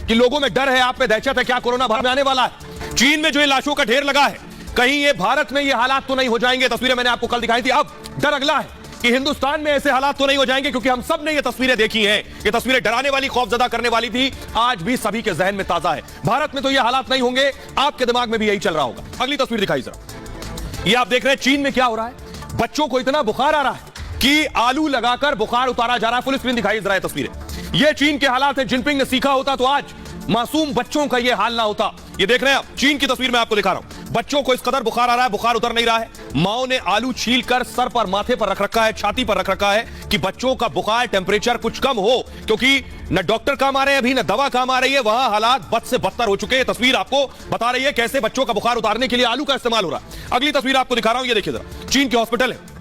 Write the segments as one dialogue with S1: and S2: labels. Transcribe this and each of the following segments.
S1: कि लोगों में डर है, आप में दहशत है, क्या कोरोना भारत में आने वाला है? चीन में जो ये लाशों का ढेर लगा है, कहीं ये भारत में ये हालात तो नहीं हो जाएंगे? तस्वीरें मैंने आपको कल दिखाई थी। अब डर अगला है कि हिंदुस्तान में ऐसे हालात तो नहीं हो जाएंगे, क्योंकि हम सब ने ये तस्वीरें देखी हैं। ये तस्वीरें डराने वाली, खौफजदा करने वाली थी, आज भी सभी के जहन में ताजा है। भारत में तो ये हालात नहीं होंगे, आपके दिमाग में भी यही चल रहा होगा। अगली तस्वीर दिखाई जरा। ये आप देख रहे हैं चीन में क्या हो रहा है। बच्चों को इतना बुखार आ रहा है कि आलू लगाकर बुखार उतारा जा रहा है। फुल स्क्रीन दिखाई जरा तस्वीरें। ये चीन के हालात है। जिनपिंग ने सीखा होता तो आज मासूम बच्चों का ये हाल ना होता। ये देख रहे हैं आप, चीन की तस्वीर मैं आपको दिखा रहा हूं। बच्चों को इस कदर बुखार आ रहा है, बुखार उतर नहीं रहा है। माओ ने आलू छीलकर सर पर, माथे पर रख रखा है, छाती पर रख रखा है कि बच्चों का बुखार, टेंपरेचर कुछ कम हो, क्योंकि न डॉक्टर काम आ रहे हैं अभी, न दवा काम आ रही है। वहां हालात बद से बदतर हो चुके हैं। तस्वीर आपको बता रही है कैसे बच्चों का बुखार उतारने के लिए आलू का इस्तेमाल हो रहा है। अगली तस्वीर आपको दिखा रहा हूं, ये देखिए जरा। चीन के हॉस्पिटल है,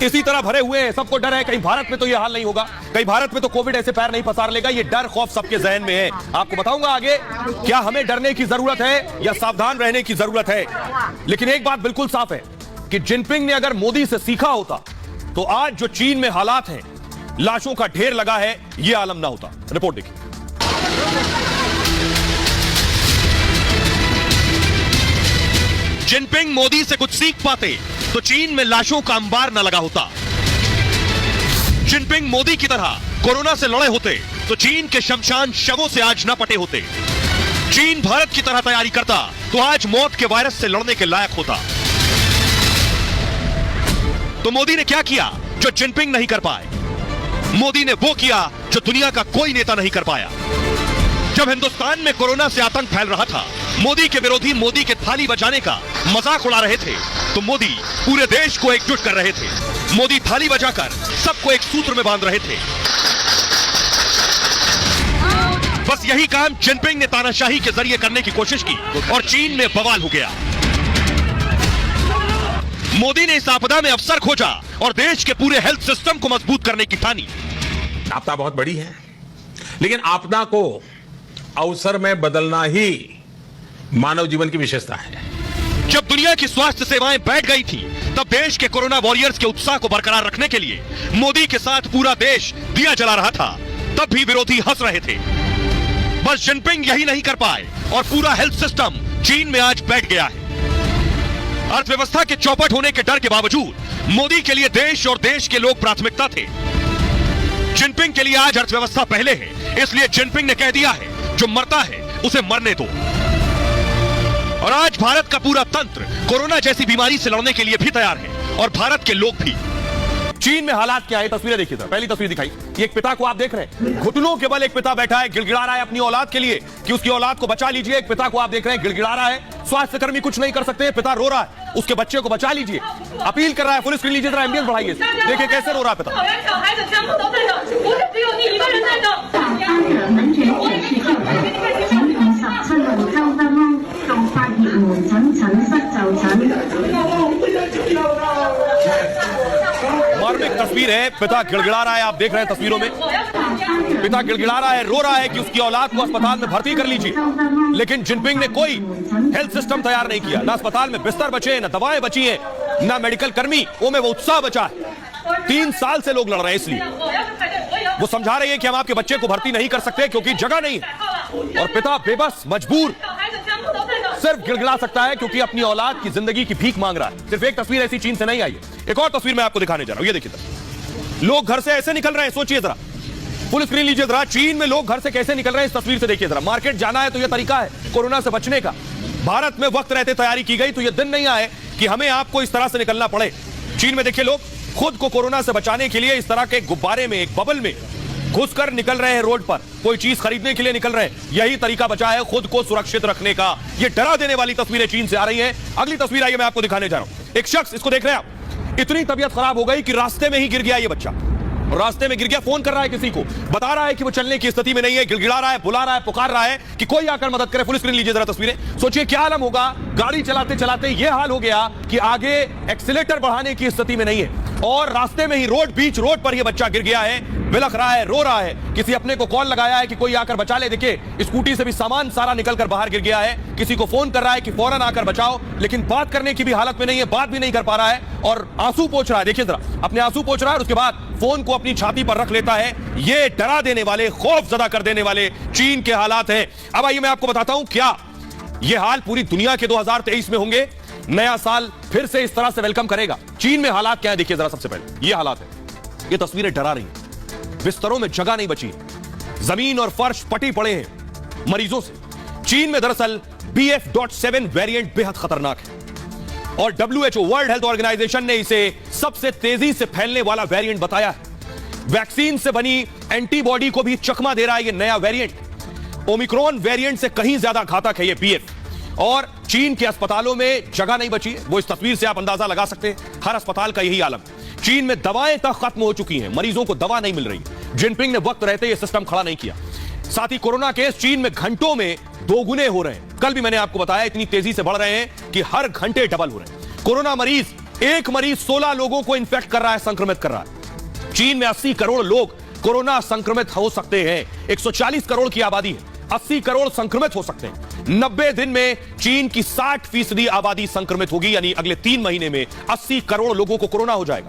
S1: इसी तरह भरे हुए हैं, सबको डर है कहीं भारत में तो यह हाल नहीं होगा, कहीं भारत में तो कोविड ऐसे पैर नहीं पसार लेगा। ये डर खौफ सबके जहन में है। आपको बताऊंगा आगे क्या हमें डरने की जरूरत है या सावधान रहने की जरूरत है। लेकिन एक बात बिल्कुल साफ है कि जिनपिंग ने अगर मोदी से सीखा होता तो आज जो चीन में हालात हैं, लाशों का ढेर लगा है, यह आलम ना होता। रिपोर्ट देखिए। जिनपिंग मोदी से कुछ सीख पाते तो चीन में लाशों का अंबार न लगा होता। जिनपिंग मोदी की तरह कोरोना से लड़े होते तो चीन के शमशान शवों से आज न पटे होते। चीन भारत की तरह तैयारी करता तो आज मौत के वायरस से लड़ने के लायक होता। तो मोदी ने क्या किया जो जिनपिंग नहीं कर पाए? मोदी ने वो किया जो दुनिया का कोई नेता नहीं कर पाया। जब हिंदुस्तान में कोरोना से आतंक फैल रहा था, मोदी के विरोधी मोदी के थाली बजाने का मजाक उड़ा रहे थे, तो मोदी पूरे देश को एकजुट कर रहे थे। मोदी थाली बजाकर सबको एक सूत्र में बांध रहे थे। बस यही काम जिनपिंग ने तानाशाही के जरिए करने की कोशिश की और चीन में बवाल हो गया। मोदी ने इस आपदा में अवसर खोजा और देश के पूरे हेल्थ सिस्टम को मजबूत करने की ठानी।
S2: आपदा बहुत बड़ी है, लेकिन आपदा को अवसर में बदलना ही मानव जीवन की विशेषता है।
S1: जब दुनिया की स्वास्थ्य सेवाएं बैठ गई थी, तब देश के कोरोना वॉरियर्स के उत्साह को बरकरार रखने के लिए मोदी के साथ पूरा देश दिया जला रहा था। तब भी विरोधी हंस रहे थे। बस जिनपिंग यही नहीं कर पाए और पूरा हेल्थ सिस्टम चीन में आज बैठ गया है। अर्थव्यवस्था के चौपट होने के डर के बावजूद मोदी के लिए देश और देश के लोग प्राथमिकता थे। जिनपिंग के लिए आज अर्थव्यवस्था पहले है, इसलिए जिनपिंग ने कह दिया है जो मरता है उसे मरने दो। और आज भारत का पूरा तंत्र कोरोना जैसी बीमारी से लड़ने के लिए भी तैयार है और भारत के लोग भी। चीन में हालात क्या है, तस्वीरें देखिए। पहली तस्वीर दिखाई, एक पिता को आप देख रहे हैं, घुटनों के बल एक पिता बैठा है, गिड़गिड़ा रहा है अपनी औलाद के लिए कि उसकी औलाद को बचा लीजिए। एक पिता को आप देख रहे हैं, गिड़गिड़ा रहा है, स्वास्थ्यकर्मी कुछ नहीं कर सकते, पिता रो रहा है, उसके बच्चे को बचा लीजिए, अपील कर रहा है। फुल स्क्रीन लीजिए जरा, एम्बियंस बढ़ाइए, देखिए कैसे रो रहा है पिता। मार्मिक तस्वीर है, पिता गिड़गिड़ा रहा है, आप देख रहे हैं तस्वीरों में, पिता गिड़गिड़ा रहा है, रो रहा है कि उसकी औलाद को अस्पताल में भर्ती कर लीजिए। लेकिन जिनपिंग ने कोई हेल्थ सिस्टम तैयार नहीं किया, ना अस्पताल में बिस्तर बचे, ना दवाएं बची हैं, ना मेडिकल कर्मी वो उत्साह बचा है। 3 साल से लोग लड़ रहे हैं, इसलिए वो समझा रही है कि हम आपके बच्चे को भर्ती नहीं कर सकते क्योंकि जगह नहीं है। और पिता बेबस, मजबूर, सिर्फ गिड़गिड़ा सकता है क्योंकि अपनी औलाद की जिंदगी की भीख मांग रहा है। सिर्फ एक तस्वीर ऐसी चीन से नहीं आई है, एक और तस्वीर मैं आपको दिखाने जा रहा हूं, ये देखिए। लोग घर से ऐसे निकल रहे हैं, सोचिए जरा, फुल स्क्रीन लीजिए जरा। चीन में लोग घर से कैसे निकल रहे हैं, इस तस्वीर से देखिए जरा। मार्केट जाना है तो यह तरीका है कोरोना से बचने का। भारत में वक्त रहते तैयारी की गई तो यह दिन नहीं आए कि हमें आपको इस तरह से निकलना पड़े। चीन में देखिए, लोग खुद को कोरोना से बचाने के लिए इस तरह के गुब्बारे में, एक बबल में घुसकर निकल रहे हैं रोड पर, कोई चीज खरीदने के लिए निकल रहे हैं। यही तरीका बचा है खुद को सुरक्षित रखने का। ये डरा देने वाली तस्वीरें चीन से आ रही हैं। अगली तस्वीर आइए, मैं आपको दिखाने जा रहा हूं। एक शख्स, इसको देख रहे हैं आप, इतनी तबीयत खराब हो गई कि रास्ते में ही गिर गया ये बच्चा। रास्ते में गिर गया, फोन कर रहा है किसी को, बता रहा है कि वो चलने की स्थिति में नहीं है, गिड़गिड़ा रहा है, बुला रहा है, पुकार रहा है कि कोई आकर मदद करे। फुल स्क्रीन लीजिए जरा तस्वीरें, सोचिए क्या आलम होगा। गाड़ी चलाते चलाते ये हाल हो गया कि आगे एक्सीलेटर बढ़ाने की स्थिति में नहीं है। और रास्ते में ही बीच रोड पर यह बच्चा गिर गया है, बिलख रहा है, रो रहा है। किसी अपने को कॉल लगाया है कि कोई आकर बचा ले। देखिए स्कूटी से भी सामान सारा निकलकर बाहर गिर गया है। किसी को फोन कर रहा है कि फौरन आकर बचाओ, लेकिन बात करने की भी हालत में नहीं है, बात भी नहीं कर पा रहा है और आंसू पोंछ रहा है। देखिए जरा, अपने आंसू पोंछ रहा है और उसके बाद फोन को अपनी छाती पर रख लेता है। ये डरा देने वाले, खौफजदा कर देने वाले चीन के हालात हैं। अब आइए मैं आपको बताता हूं क्या ये हाल पूरी दुनिया के 2023 में होंगे। नया साल फिर से इस तरह से वेलकम करेगा। चीन में हालात क्या है देखिए जरा। सबसे पहले ये हालात है, ये तस्वीरें डरा रही हैं। बिस्तरों में जगह नहीं बची, जमीन और फर्श पटी पड़े हैं मरीजों से। चीन में दरअसल BF.7 वेरिएंट बेहद खतरनाक है और WHO वर्ल्ड हेल्थ ऑर्गेनाइजेशन ने इसे सबसे तेजी से फैलने वाला वेरिएंट बताया है। वैक्सीन से बनी एंटीबॉडी को भी चकमा दे रहा है ये नया वेरिएंट। ओमिक्रॉन वेरिएंट से कहीं ज्यादा घातक है ये BF। और चीन के अस्पतालों में जगह नहीं बची है। वो इस तस्वीर से आप अंदाजा लगा सकते हैं, हर अस्पताल का यही आलम। चीन में दवाएं तक खत्म हो चुकी हैं, मरीजों को दवा नहीं मिल रही। जिनपिंग ने वक्त रहते यह सिस्टम खड़ा नहीं किया। साथ ही कोरोना केस चीन में घंटों में 2 गुने हो रहे हैं। कल भी मैंने आपको बताया इतनी तेजी से बढ़ रहे हैं कि हर घंटे डबल हो रहे हैं। कोरोना मरीज, एक मरीज 16 लोगों को इंफेक्ट कर रहा है, संक्रमित कर रहा है। चीन में 80 करोड़ लोग कोरोना संक्रमित हो सकते हैं। 140 करोड़ की आबादी है, 80 करोड़ संक्रमित हो सकते हैं। 90 दिन में चीन की 60% आबादी संक्रमित होगी, यानी अगले 3 महीने में 80 करोड़ लोगों को कोरोना हो जाएगा।